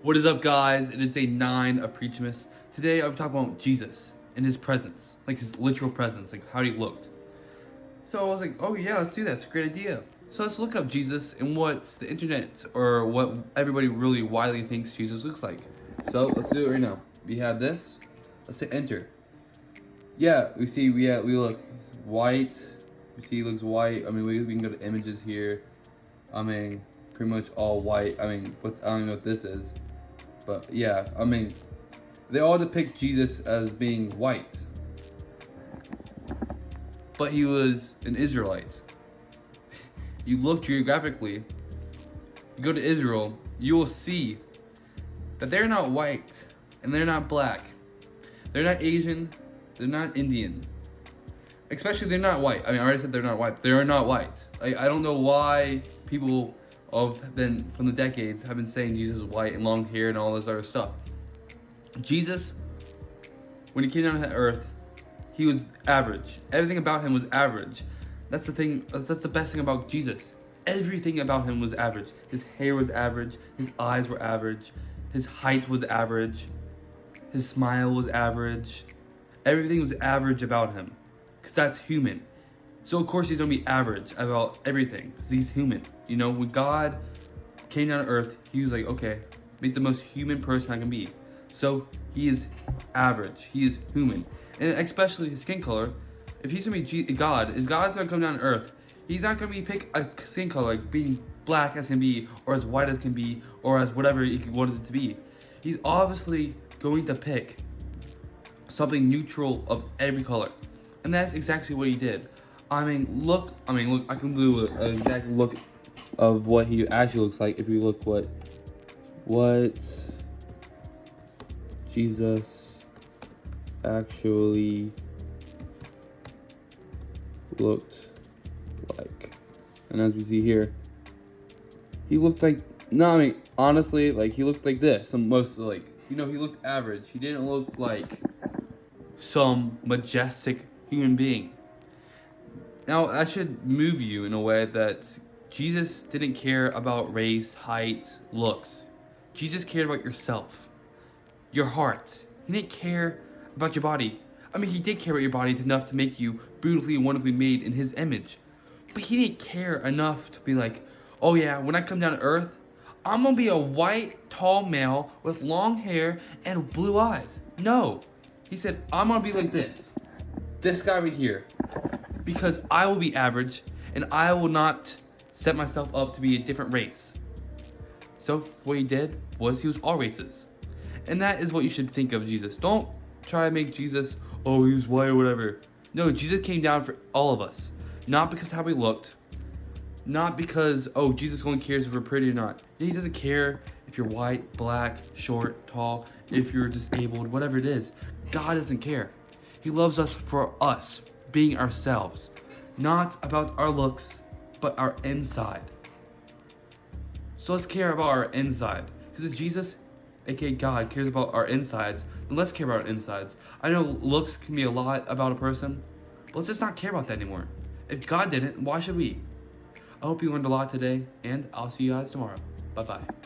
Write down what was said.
What is up, guys? It is day 9 of Preachmess. Today I'm talking about Jesus and his presence, like his literal presence, like how he looked. So I was like, oh yeah, let's do that. It's a great idea. So let's look up Jesus and what the internet or what everybody really widely thinks Jesus looks like. So let's do it right now. We have this. Let's hit enter. Yeah, we look white. We see he looks white. I mean, we can go to images here. I mean, pretty much all white. I mean, I don't even know what this is. But yeah, I mean, they all depict Jesus as being white. But he was an Israelite. You look geographically, you go to Israel, you will see that they're not white and they're not black. They're not Asian, they're not Indian. Especially they're not white. I mean, I already said they're not white. They are not white. I don't know why people from the decades have been saying Jesus is white and long hair and all this other stuff. Jesus, when he came down to earth, he was average. Everything about him was average. That's the thing. That's the best thing about Jesus. Everything about him was average. His hair was average. His eyes were average. His height was average. His smile was average. Everything was average about him, because that's human. So of course he's gonna be average about everything, because he's human. You know, when God came down to earth, he was like, okay, make the most human person I can be. So he is average. He is human, and especially his skin color. If he's gonna be God, if God's gonna come down to earth, he's not gonna pick a skin color like being black as can be, or as white as can be, or as whatever he wanted it to be. He's obviously going to pick something neutral of every color, and that's exactly what he did. I mean, look. I can do an exact look of what he actually looks like if we look what Jesus actually looked like. And as we see here, he looked like, honestly, like he looked like this. Mostly, he looked average. He didn't look like some majestic human being. Now, that should move you in a way that Jesus didn't care about race, height, looks. Jesus cared about yourself, your heart. He didn't care about your body. I mean, he did care about your body enough to make you beautifully and wonderfully made in his image. But he didn't care enough to be like, oh yeah, when I come down to earth, I'm gonna be a white, tall male with long hair and blue eyes. No. He said, I'm gonna be like this guy right here. Because I will be average, and I will not set myself up to be a different race. So what he did was he was all races. And that is what you should think of Jesus. Don't try to make Jesus, oh, he was white or whatever. No, Jesus came down for all of us. Not because how we looked. Not because, oh, Jesus only cares if we're pretty or not. He doesn't care if you're white, black, short, tall, if you're disabled, whatever it is. God doesn't care. He loves us for us, being ourselves. Not about our looks, but our inside. So let's care about our inside. Because if Jesus, aka God, cares about our insides, then let's care about our insides. I know looks can be a lot about a person, but let's just not care about that anymore. If God didn't, why should we? I hope you learned a lot today, and I'll see you guys tomorrow. Bye-bye.